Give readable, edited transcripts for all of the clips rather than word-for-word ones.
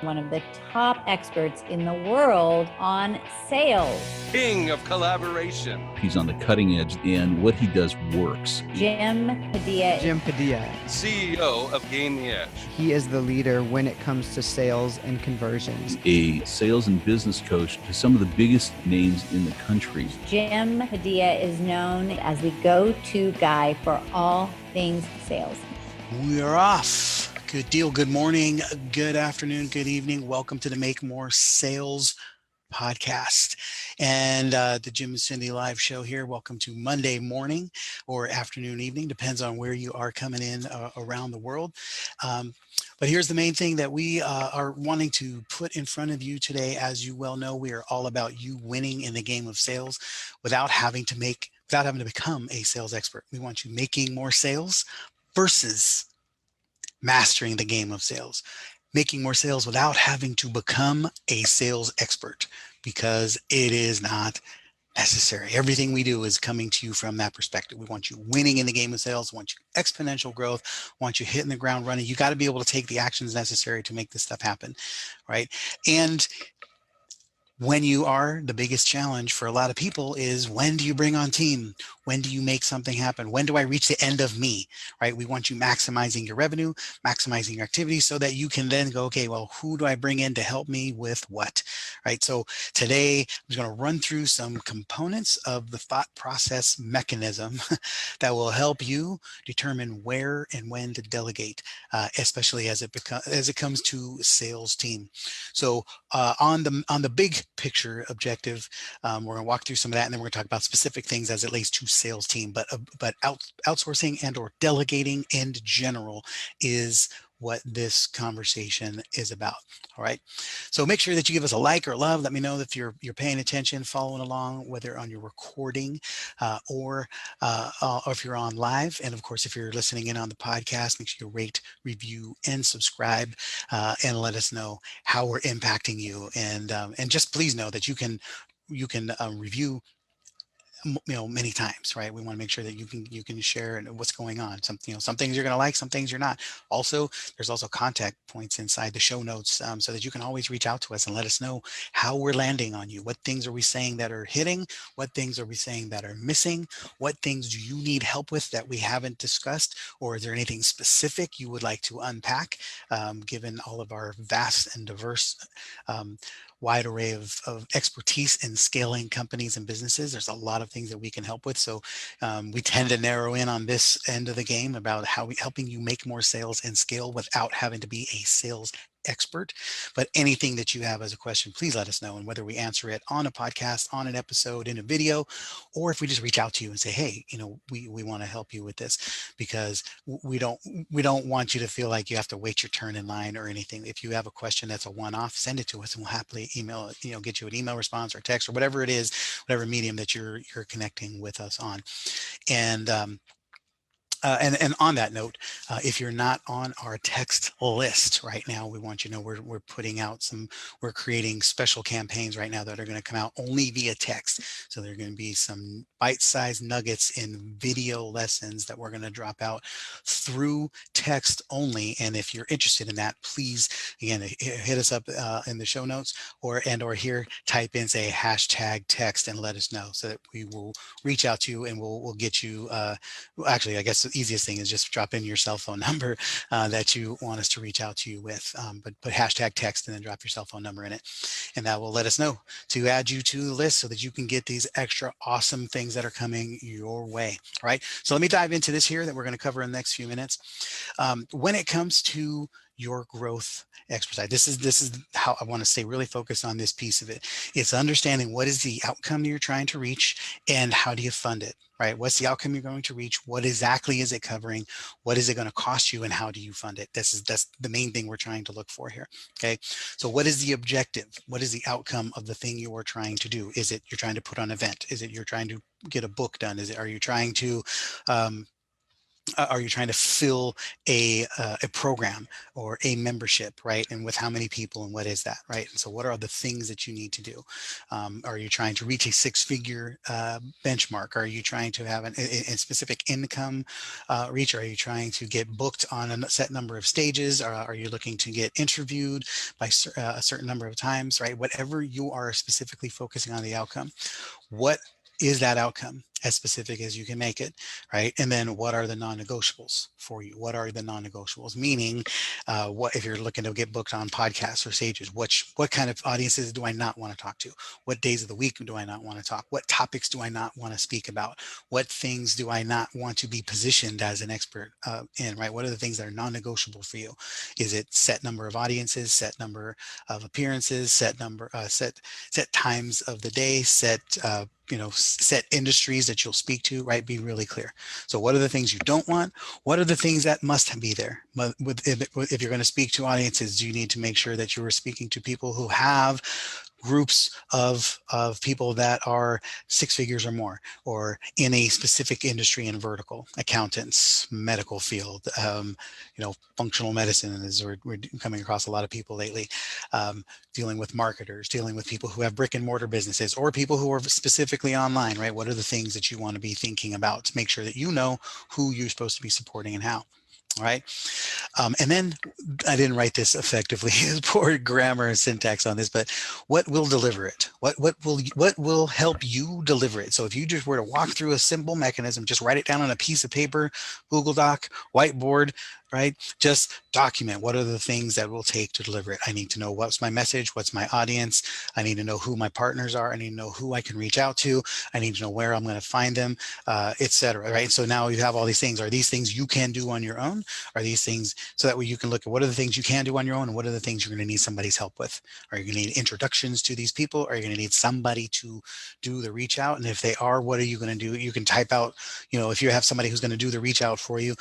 one of the top experts in the world on sales. King of collaboration. He's on the cutting edge, and what he does works. Jim Padilla. CEO of Gain the Edge. He is the leader when it comes to sales and conversions. A sales and business coach to some of the biggest names in the country. Jim Padilla is known as the go-to guy for all things sales. We are off. Good deal. Good morning, good afternoon, good evening. Welcome to the Make More Sales podcast and the Jim and Cyndi live show here. Welcome to Monday morning or afternoon, evening, depends on where you are coming in around the world. But here's the main thing that we are wanting to put in front of you today. As you well know, we are all about you winning in the game of sales without having to become a sales expert. We want you making more sales versus mastering the game of sales, making more sales without having to become a sales expert, because it is not necessary. Everything we do is coming to you from that perspective. We want you winning in the game of sales, want you exponential growth, want you hitting the ground running. You got to be able to take the actions necessary to make this stuff happen, right? And when you are, the biggest challenge for a lot of people is, when do you bring on team? When do you make something happen? When do I reach the end of me, right? We want you maximizing your revenue, maximizing your activity, so that you can then go, okay, well, who do I bring in to help me with what, right? So today I'm just going to run through some components of the thought process mechanism that will help you determine where and when to delegate, especially as it comes to sales team. So on the big picture objective, we're going to walk through some of that, and then we're going to talk about specific things as it relates to sales team. But outsourcing and or delegating in general is what this conversation is about. All right. So make sure that you give us a like or love. Let me know if you're paying attention, following along, whether on your recording or if you're on live. And of course, if you're listening in on the podcast, make sure you rate, review, and subscribe, and let us know how we're impacting you. And just please know that you can review many times, right? We want to make sure that you can share what's going on. Some things you're going to like, some things you're not. Also, there's also contact points inside the show notes, so that you can always reach out to us and let us know how we're landing on you. What things are we saying that are hitting? What things are we saying that are missing? What things do you need help with that we haven't discussed? Or is there anything specific you would like to unpack, given all of our vast and diverse wide array of expertise in scaling companies and businesses? There's a lot of things that we can help with. So we tend to narrow in on this end of the game about helping you make more sales and scale without having to be a sales expert. But anything that you have as a question, please let us know. And whether we answer it on a podcast, on an episode, in a video, or if we just reach out to you and say, hey, we want to help you with this, because we don't want you to feel like you have to wait your turn in line or anything. If you have a question that's a one-off, send it to us and we'll happily email it, get you an email response or text or whatever it is, whatever medium that you're connecting with us on. And on that note, if you're not on our text list right now, we want you to know we're creating special campaigns right now that are going to come out only via text. So there are going to be some bite-sized nuggets in video lessons that we're going to drop out through text only. And if you're interested in that, please, again, hit us up in the show notes or here, type in, say, hashtag text, and let us know, so that we will reach out to you and we'll get you, actually, I guess the easiest thing is just drop in your cell phone number that you want us to reach out to you with, but put hashtag text and then drop your cell phone number in it, and that will let us know to add you to the list so that you can get these extra awesome things that are coming your way. All right, so let me dive into this here that we're going to cover in the next few minutes. When it comes to your growth exercise, this is how I want to stay really focused on this piece of it. It's understanding what is the outcome you're trying to reach and how do you fund it, right? What's the outcome you're going to reach? What exactly is it covering? What is it going to cost you, and how do you fund it? That's the main thing we're trying to look for here. Okay, so what is the objective? What is the outcome of the thing you are trying to do? Is it you're trying to put on an event? Is it you're trying to get a book done? Are you trying to Are you trying to fill a program or a membership, right? And with how many people, and what is that, right? And so what are the things that you need to do? Are you trying to reach a six-figure benchmark? Are you trying to have a specific income reach? Are you trying to get booked on a set number of stages? Are you looking to get interviewed by a certain number of times, right? Whatever you are specifically focusing on the outcome, what is that outcome as specific as you can make it, right? And then what are the non-negotiables for you? What are the non-negotiables? Meaning, what if you're looking to get booked on podcasts or stages? What kind of audiences do I not want to talk to? What days of the week do I not want to talk? What topics do I not want to speak about? What things do I not want to be positioned as an expert in, right? What are the things that are non-negotiable for you? Is it set number of audiences, set number of appearances, set times of the day, set industries that you'll speak to, right? Be really clear. So what are the things you don't want? What are the things that must be there? If you're going to speak to audiences, you need to make sure that you are speaking to people who have groups of people that are six figures or more, or in a specific industry and vertical, accountants, medical field, functional medicine, as we're coming across a lot of people lately, dealing with marketers, dealing with people who have brick and mortar businesses, or people who are specifically online, right? What are the things that you want to be thinking about to make sure that you know who you're supposed to be supporting and how? All right. And then I didn't write this effectively, poor grammar and syntax on this, but what will deliver it? What will help you deliver it? So if you just were to walk through a simple mechanism, just write it down on a piece of paper, Google Doc, whiteboard, right? Just document what are the things that will take to deliver it. I need to know what's my message, what's my audience. I need to know who my partners are. I need to know who I can reach out to. I need to know where I'm going to find them, etc. Right? So now you have all these things. Are these things you can do on your own? Are these things, so that way you can look at what are the things you can do on your own and what are the things you're going to need somebody's help with? Are you going to need introductions to these people? Are you going to need somebody to do the reach out? And if they are, what are you going to do? You can type out, if you have somebody who's going to do the reach out for you,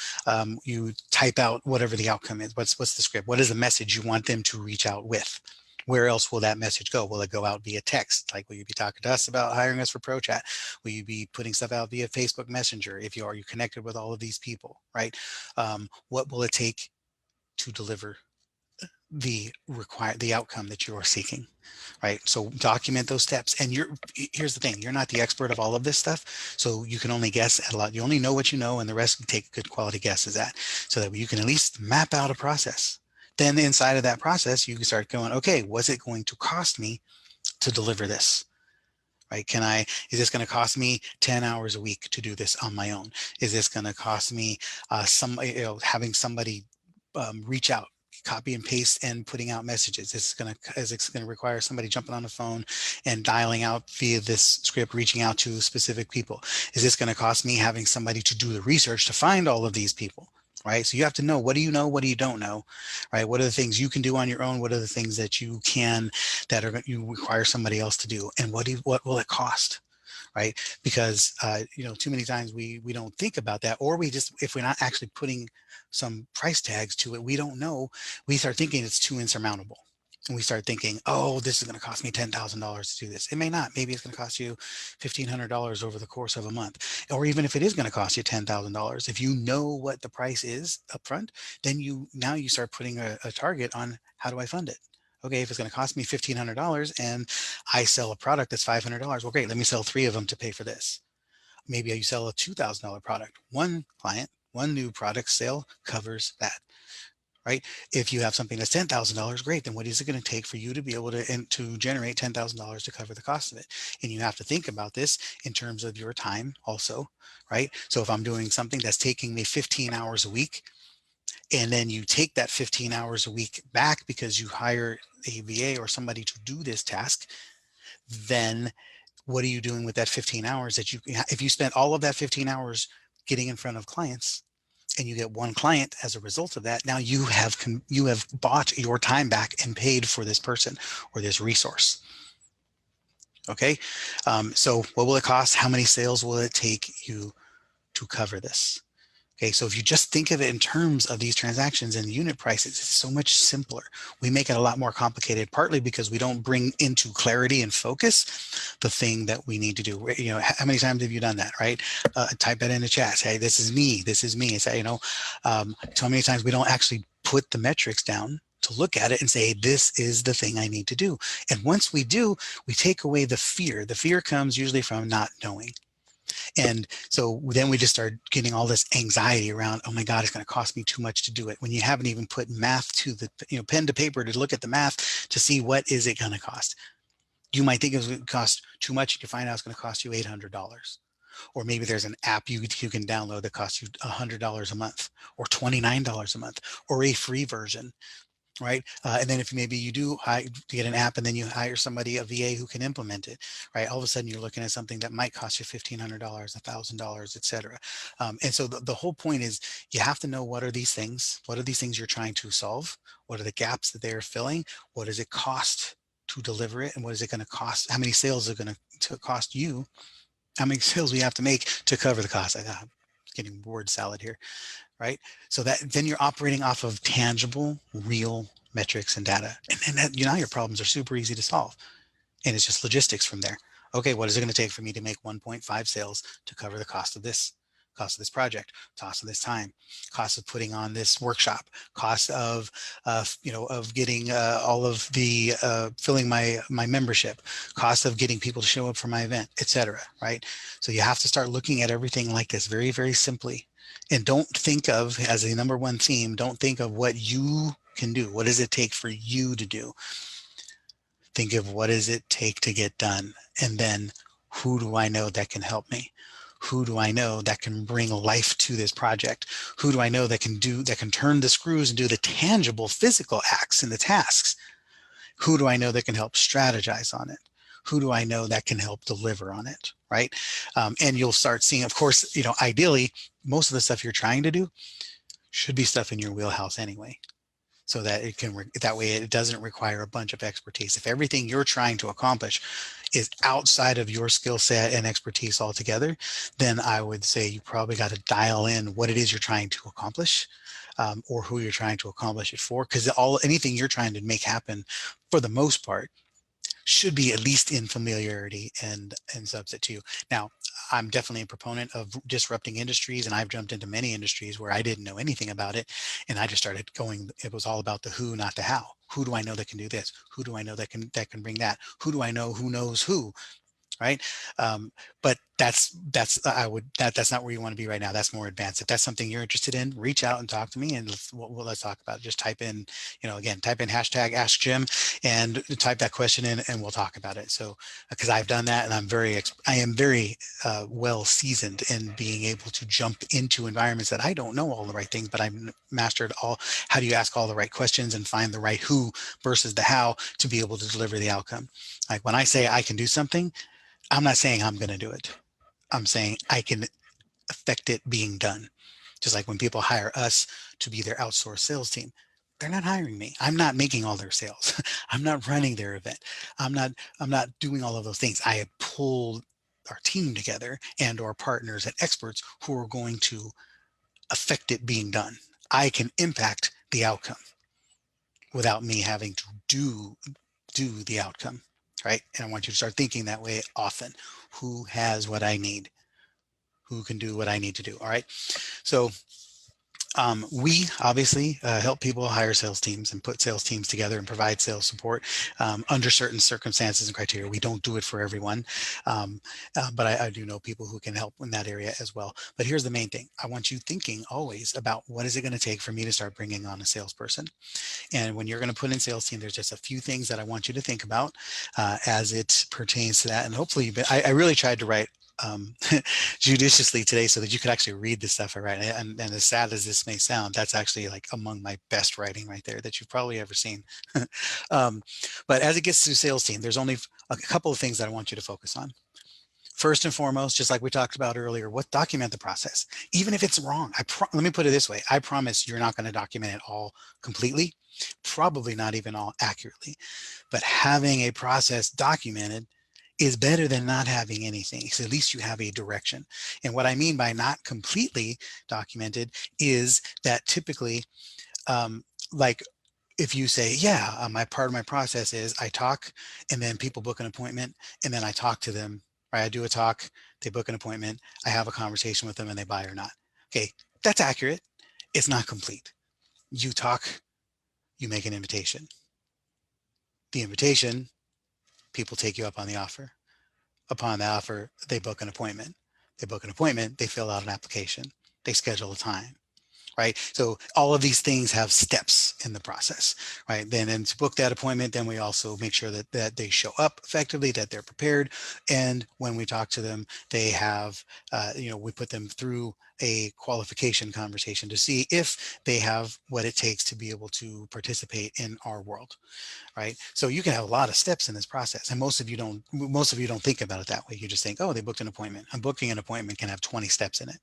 you type out whatever the outcome is. What's the script? What is the message you want them to reach out with? Where else will that message go? Will it go out via text? Like, will you be talking to us about hiring us for ProChat? Will you be putting stuff out via Facebook Messenger? If you are, you connected with all of these people, right? What will it take to deliver the outcome that you are seeking, right? So document those steps. And here's the thing, you're not the expert of all of this stuff, so you can only guess at a lot. You only know what you know, and the rest can take good quality guesses at, so that you can at least map out a process. Then inside of that process, you can start going, okay, what's it going to cost me to deliver this? Right? Is this going to cost me 10 hours a week to do this on my own? Is this going to cost me having somebody reach out, copy and paste, and putting out messages? Is it going to require somebody jumping on the phone and dialing out via this script, reaching out to specific people? Is this going to cost me having somebody to do the research to find all of these people? Right? So you have to know, what do you know? What do you don't know? Right? What are the things you can do on your own? What are the things that you require somebody else to do? And what will it cost? Right? Because too many times we don't think about that, or if we're not actually putting some price tags to it, we don't know. We start thinking it's too insurmountable. And we start thinking, oh, this is going to cost me $10,000 to do this. It may not. Maybe it's going to cost you $1,500 over the course of a month. Or even if it is going to cost you $10,000, if you know what the price is upfront, then you start putting a target on, how do I fund it? Okay, if it's going to cost me $1,500 and I sell a product that's $500, well, great, let me sell 3 of them to pay for this. Maybe you sell a $2,000 product. One client, one new product sale covers that. Right? If you have something that's $10,000, great. Then what is it going to take for you to be able to generate $10,000 to cover the cost of it? And you have to think about this in terms of your time also, right? So if I'm doing something that's taking me 15 hours a week, and then you take that 15 hours a week back because you hire a VA or somebody to do this task, then what are you doing with that 15 hours if you spent all of that 15 hours getting in front of clients, and you get one client as a result of that, now you have bought your time back and paid for this person or this resource. Okay. So what will it cost? How many sales will it take you to cover this? Okay, so if you just think of it in terms of these transactions and unit prices, it's so much simpler. We make it a lot more complicated, partly because we don't bring into clarity and focus the thing that we need to do. How many times have you done that, right? Type that in the chat. Say, this is me. This is me. Say, so many times we don't actually put the metrics down to look at it and say, this is the thing I need to do. And once we do, we take away the fear. The fear comes usually from not knowing. And so then we just start getting all this anxiety around, oh my God, it's going to cost me too much to do it. When you haven't even put math to the, pen to paper to look at the math to see what is it going to cost. You might think it's going to cost too much. You can find out it's going to cost you $800. Or maybe there's an app you can download that costs you $100 a month or $29 a month or a free version. Right. And then if maybe you do get an app and then you hire somebody, a VA who can implement it, right? All of a sudden you're looking at something that might cost you $1,500, $1,000, et cetera. And so the whole point is you have to know what are these things? What are these things you're trying to solve? What are the gaps that they are filling? What does it cost to deliver it? And what is it going to cost? How many sales are going to cost you? How many sales we have to make to cover the cost? I'm getting word salad here. Right? So that then you're operating off of tangible, real metrics and data. And then your problems are super easy to solve. And it's just logistics from there. Okay, what is it going to take for me to make 1.5 sales to cover the cost of this project, cost of this time, cost of putting on this workshop, cost of getting all of the filling my membership, cost of getting people to show up for my event, etc. Right? So you have to start looking at everything like this very, very simply. And don't think of, as a number one theme, don't think of what you can do. What does it take for you to do? Think of what does it take to get done? And then who do I know that can help me? Who do I know that can bring life to this project? Who do I know that can turn the screws and do the tangible physical acts and the tasks? Who do I know that can help strategize on it? Who do I know that can help deliver on it, right? And you'll start seeing, of course, ideally, most of the stuff you're trying to do should be stuff in your wheelhouse anyway, so that that way it doesn't require a bunch of expertise. If everything you're trying to accomplish is outside of your skill set and expertise altogether, then I would say you probably got to dial in what it is you're trying to accomplish, or who you're trying to accomplish it for, because anything you're trying to make happen, for the most part, should be at least in familiarity and subset to you. Now, I'm definitely a proponent of disrupting industries, and I've jumped into many industries where I didn't know anything about it, and I just started going. It was all about the who, not the how. Who do I know that can do this? Who do I know that can bring that? Who do I know who knows who? Right? But that's not where you want to be right now. That's more advanced. If that's something you're interested in, reach out and talk to me, and let's talk about it. Just type in, again, type in hashtag Ask Jim and type that question in, and we'll talk about it. So, because I've done that, and I am very well seasoned in being able to jump into environments that I don't know all the right things, but I've mastered all. How do you ask all the right questions and find the right who versus the how to be able to deliver the outcome? Like when I say I can do something, I'm not saying I'm going to do it. I'm saying I can affect it being done. Just like when people hire us to be their outsourced sales team, they're not hiring me. I'm not making all their sales. I'm not running their event. I'm not doing all of those things. I have pulled our team together and our partners and experts who are going to affect it being done. I can impact the outcome without me having to do the outcome. Right? And I want you to start thinking that way often. Who has what I need? Who can do what I need to do? All right. So we obviously help people hire sales teams and put sales teams together and provide sales support under certain circumstances and criteria. We don't do it for everyone, but I do know people who can help in that area as well. But here's the main thing. I want you thinking always about what is it going to take for me to start bringing on a salesperson. And when you're going to put in sales team, there's just a few things that I want you to think about as it pertains to that. And hopefully, I really tried to write judiciously today so that you could actually read the stuff I write. And as sad as this may sound, that's actually like among my best writing right there that you've probably ever seen. But as it gets to sales team, there's only a couple of things that I want you to focus on. First and foremost, just like we talked about earlier, document the process, even if it's wrong. Let me put it this way. I promise you're not going to document it all completely, probably not even all accurately, but having a process documented is better than not having anything. So at least you have a direction. And what I mean by not completely documented is that typically, like if you say, yeah, my part of my process is I talk and then people book an appointment and then I talk to them, right? I do a talk, they book an appointment, I have a conversation with them and they buy or not. Okay, that's accurate. It's not complete. You talk, you make an invitation. The invitation, people take you up on the offer. Upon the offer, they book an appointment. They book an appointment, they fill out an application, they schedule a time. Right. So all of these things have steps in the process, right? Then to book that appointment, then we also make sure that they show up effectively, that they're prepared. And when we talk to them, they have, we put them through a qualification conversation to see if they have what it takes to be able to participate in our world, right? So you can have a lot of steps in this process, and most of you don't think about it that way. You just think, oh, they booked an appointment. And booking an appointment can have 20 steps in it,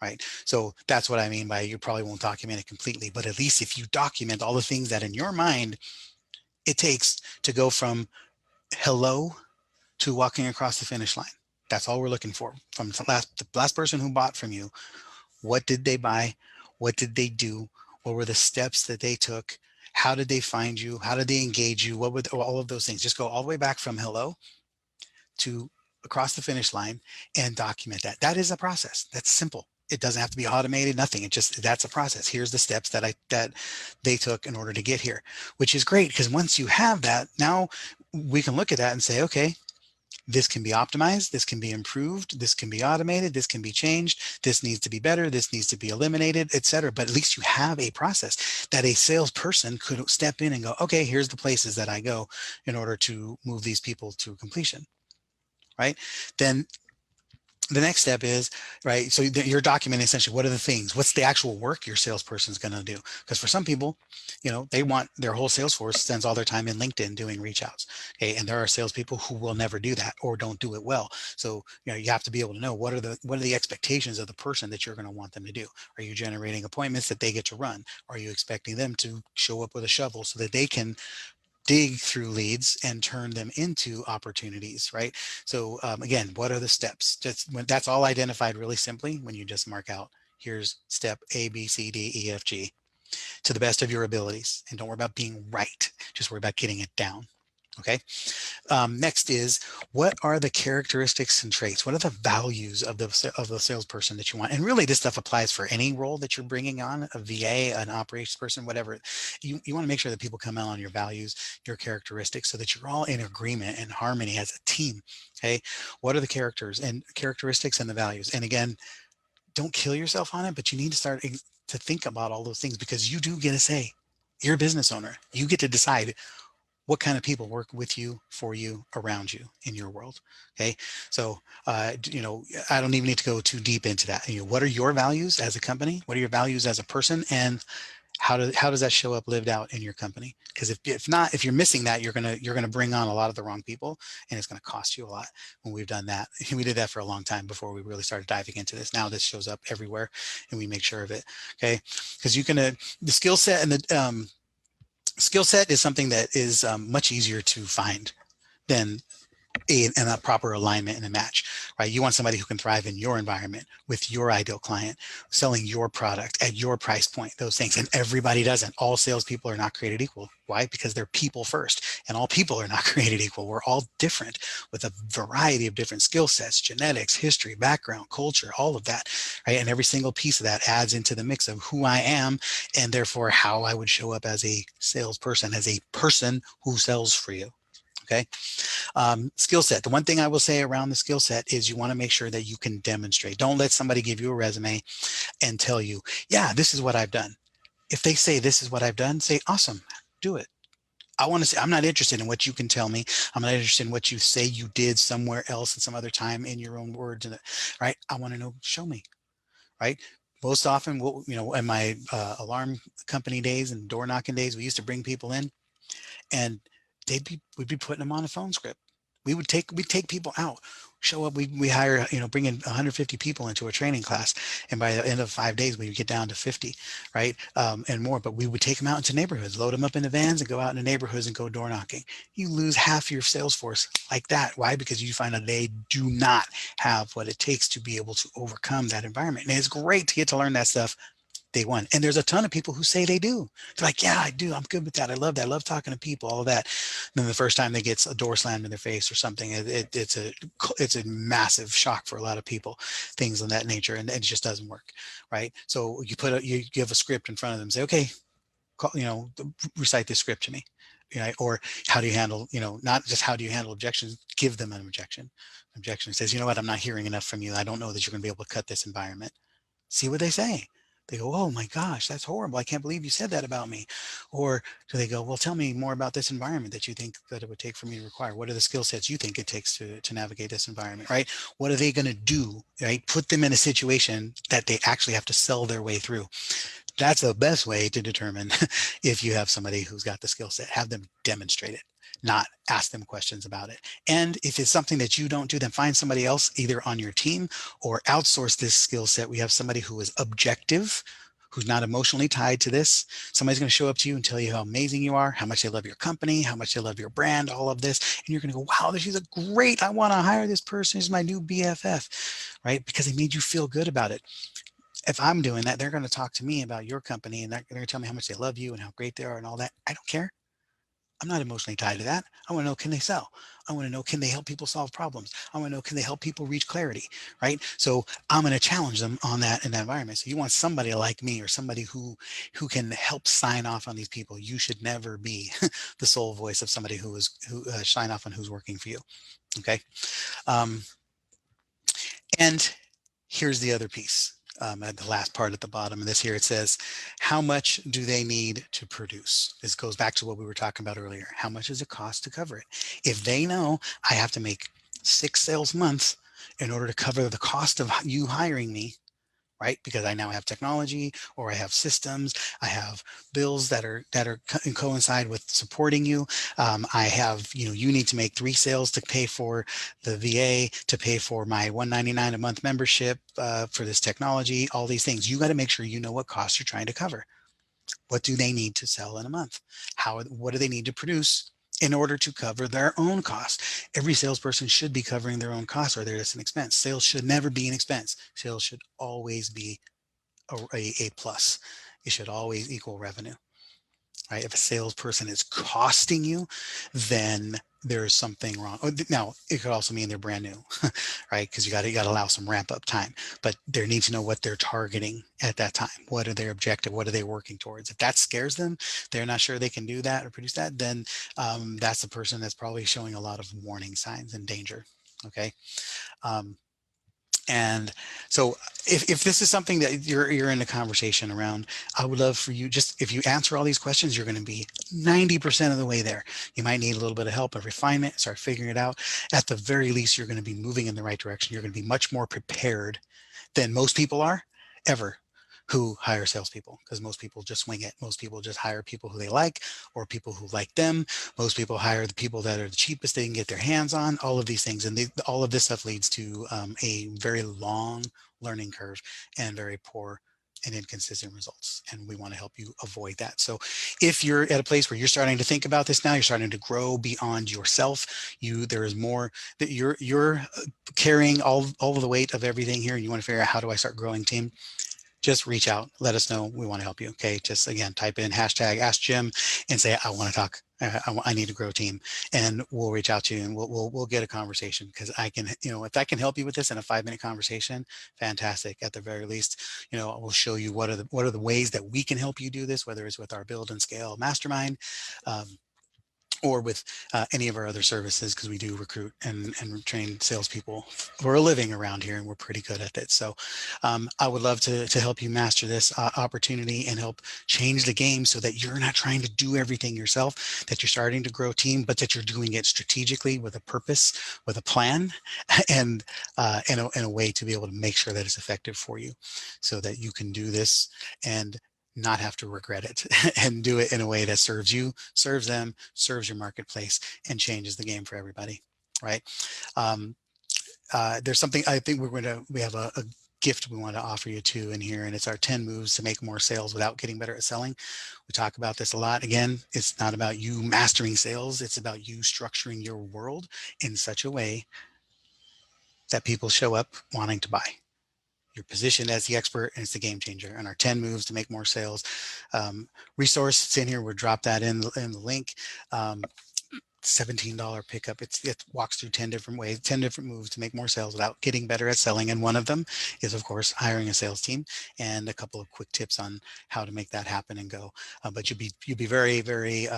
right? So that's what I mean by you probably won't document it completely, but at least if you document all the things that in your mind it takes to go from hello to walking across the finish line. That's all we're looking for from the last person who bought from you. What did they buy? What did they do? What were the steps that they took? How did they find you? How did they engage you? What were all of those things? Just go all the way back from hello to across the finish line and document that. That is a process. That's simple. It doesn't have to be automated, nothing. It just, that's a process. Here's the steps that they took in order to get here, which is great because once you have that, now we can look at that and say, okay, this can be optimized, this can be improved, this can be automated, this can be changed, this needs to be better, this needs to be eliminated, etc. But at least you have a process that a salesperson could step in and go, okay, here's the places that I go in order to move these people to completion, right? Then the next step is, right, so you're documenting essentially what are the things, what's the actual work your salesperson is going to do. Because for some people, they want their whole sales force spends all their time in LinkedIn doing reach outs. Okay. And there are salespeople who will never do that or don't do it well. So, you have to be able to know what are the expectations of the person that you're going to want them to do. Are you generating appointments that they get to run? Are you expecting them to show up with a shovel so that they can dig through leads and turn them into opportunities, right? So again, what are the steps? That's all identified really simply when you just mark out, here's step A, B, C, D, E, F, G to the best of your abilities. And don't worry about being right. Just worry about getting it down. Okay. Next is, what are the characteristics and traits? What are the values of the salesperson that you want? And really, this stuff applies for any role that you're bringing on, a VA, an operations person, whatever. You want to make sure that people come out on your values, your characteristics, so that you're all in agreement and harmony as a team. Okay. What are the characteristics and the values? And again, don't kill yourself on it, but you need to start to think about all those things, because you do get a say. You're a business owner. You get to decide what kind of people work with you, for you, around you in your world. Okay. So, I don't even need to go too deep into that. What are your values as a company? What are your values as a person? And how does that show up lived out in your company? Because if you're missing that, you're going to bring on a lot of the wrong people, and it's going to cost you a lot. When we've done that, we did that for a long time before we really started diving into this. Now this shows up everywhere and we make sure of it. Okay. Because the skill set and the, skill set is something that is much easier to find than a proper alignment and a match, right? You want somebody who can thrive in your environment with your ideal client, selling your product at your price point, those things. And everybody doesn't. All salespeople are not created equal. Why? Because they're people first, and all people are not created equal. We're all different with a variety of different skill sets, genetics, history, background, culture, all of that, right? And every single piece of that adds into the mix of who I am, and therefore how I would show up as a salesperson, as a person who sells for you. Okay. Skill set. The one thing I will say around the skill set is you want to make sure that you can demonstrate. Don't let somebody give you a resume and tell you, yeah, this is what I've done. If they say this is what I've done, say, awesome, do it. I want to say, I'm not interested in what you can tell me. I'm not interested in what you say you did somewhere else at some other time in your own words, right? I want to know, show me, right? Most often, in my alarm company days and door knocking days, we used to bring people in, and we'd be putting them on a phone script. We'd take people out, show up, we hire, bring in 150 people into a training class. And by the end of 5 days, we would get down to 50, right? And more, but we would take them out into neighborhoods, load them up in the vans and go out into neighborhoods and go door knocking. You lose half your sales force like that. Why? Because you find out they do not have what it takes to be able to overcome that environment. And it's great to get to learn that stuff day one. And there's a ton of people who say they do. They're like, yeah, I do. I'm good with that. I love that. I love talking to people, all of that. And then the first time they get a door slammed in their face or something, it's a massive shock for a lot of people, things of that nature. And it just doesn't work. Right. So you give a script in front of them, say, okay, recite this script to me. Or how do you handle, not just how do you handle objections, give them an objection. Objection says, you know what, I'm not hearing enough from you. I don't know that you're going to be able to cut this environment. See what they say. They go, oh my gosh, that's horrible. I can't believe you said that about me. Or do they go, well, tell me more about this environment that you think that it would take for me to require. What are the skill sets you think it takes to navigate this environment, right? What are they going to do, right? Put them in a situation that they actually have to sell their way through. That's the best way to determine if you have somebody who's got the skill set. Have them demonstrate it, not ask them questions about it. And if it's something that you don't do, then find somebody else either on your team or outsource this skill set. We have somebody who is objective, who's not emotionally tied to this. Somebody's going to show up to you and tell you how amazing you are, how much they love your company, how much they love your brand, all of this. And you're going to go, wow, she's a great, I want to hire this person. She's my new BFF, right? Because they made you feel good about it. If I'm doing that, they're going to talk to me about your company and they're going to tell me how much they love you and how great they are and all that. I don't care. I'm not emotionally tied to that. I want to know, can they sell? I want to know, can they help people solve problems? I want to know, can they help people reach clarity, right? So I'm going to challenge them on that in that environment. So you want somebody like me or somebody who can help sign off on these people. You should never be the sole voice of somebody who sign off on who's working for you. Okay. And here's the other piece. At the last part at the bottom of this here, it says, how much do they need to produce? This goes back to what we were talking about earlier. How much does it cost to cover it? If they know I have to make 6 sales months in order to cover the cost of you hiring me, right? Because I now have technology or I have systems, I have bills that coincide with supporting you. I have, you need to make 3 sales to pay for the VA, to pay for my $199 a month membership for this technology, all these things. You got to make sure you know what costs you're trying to cover. What do they need to sell in a month? What do they need to produce in order to cover their own costs? Every salesperson should be covering their own costs, or there's an expense. Sales should never be an expense. Sales should always be a plus. It should always equal revenue, right? If a salesperson is costing you, then there's something wrong. Now, it could also mean they're brand new, right? Because you got to allow some ramp up time, but they need to know what they're targeting at that time. What are their objective? What are they working towards? If that scares them, they're not sure they can do that or produce that, then that's the person that's probably showing a lot of warning signs and danger. Okay. And so if this is something that you're in a conversation around, I would love for you, just if you answer all these questions, you're going to be 90% of the way there. You might need a little bit of help and refinement, start figuring it out. At the very least, you're going to be moving in the right direction. You're going to be much more prepared than most people are ever who hire salespeople, because most people just wing it. Most people just hire people who they like or people who like them. Most people hire the people that are the cheapest they can get their hands on, all of these things. And all of this stuff leads to a very long learning curve and very poor and inconsistent results. And we want to help you avoid that. So if you're at a place where you're starting to think about this now, you're starting to grow beyond yourself, there is more that you're carrying all of the weight of everything here. And you want to figure out, how do I start growing team? Just reach out, let us know. We want to help you. Okay. Just again, type in hashtag Ask Jim and say, I want to talk. I need to grow team, and we'll reach out to you and we'll get a conversation, because I can, if I can help you with this in a 5-minute conversation, fantastic. At the very least, we'll show you what are the ways that we can help you do this, whether it's with our Build and Scale Mastermind, or with any of our other services, because we do recruit and train salespeople for a living around here, and we're pretty good at it. So I would love to help you master this opportunity and help change the game, so that you're not trying to do everything yourself, that you're starting to grow team, but that you're doing it strategically with a purpose, with a plan, and in a way to be able to make sure that it's effective for you, so that you can do this and not have to regret it and do it in a way that serves you, serves them, serves your marketplace, and changes the game for everybody, right? There's something I think we have a gift we want to offer you too in here, and it's our 10 moves to make more sales without getting better at selling. We talk about this a lot. Again, it's not about you mastering sales. It's about you structuring your world in such a way that people show up wanting to buy. You're positioned as the expert, and it's the game changer. And our 10 moves to make more sales resource, it's in here. We'll drop that in the link. $17 pickup. It walks through 10 different ways, 10 different moves to make more sales without getting better at selling. And one of them is, of course, hiring a sales team, and a couple of quick tips on how to make that happen and go. But you'll be very, very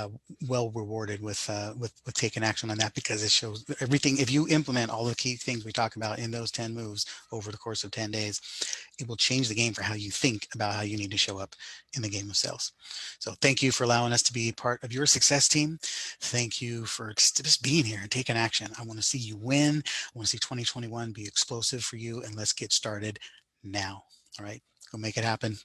well rewarded with taking action on that, because it shows everything. If you implement all the key things we talk about in those 10 moves over the course of 10 days, it will change the game for how you think about how you need to show up in the game of sales. So thank you for allowing us to be part of your success team. Thank you for just being here and taking action. I want to see you win. I want to see 2021 be explosive for you, and let's get started now. All right, go make it happen.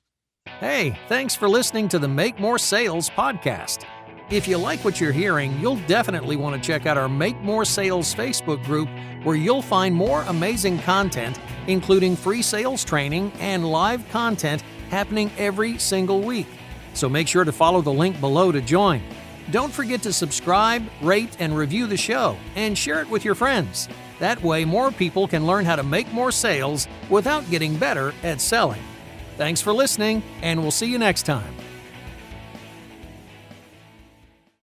Hey, thanks for listening to the Make More Sales podcast. If you like what you're hearing, you'll definitely want to check out our Make More Sales Facebook group, where you'll find more amazing content, including free sales training and live content happening every single week. So make sure to follow the link below to join. Don't forget to subscribe, rate, and review the show, and share it with your friends. That way, more people can learn how to make more sales without getting better at selling. Thanks for listening, and we'll see you next time.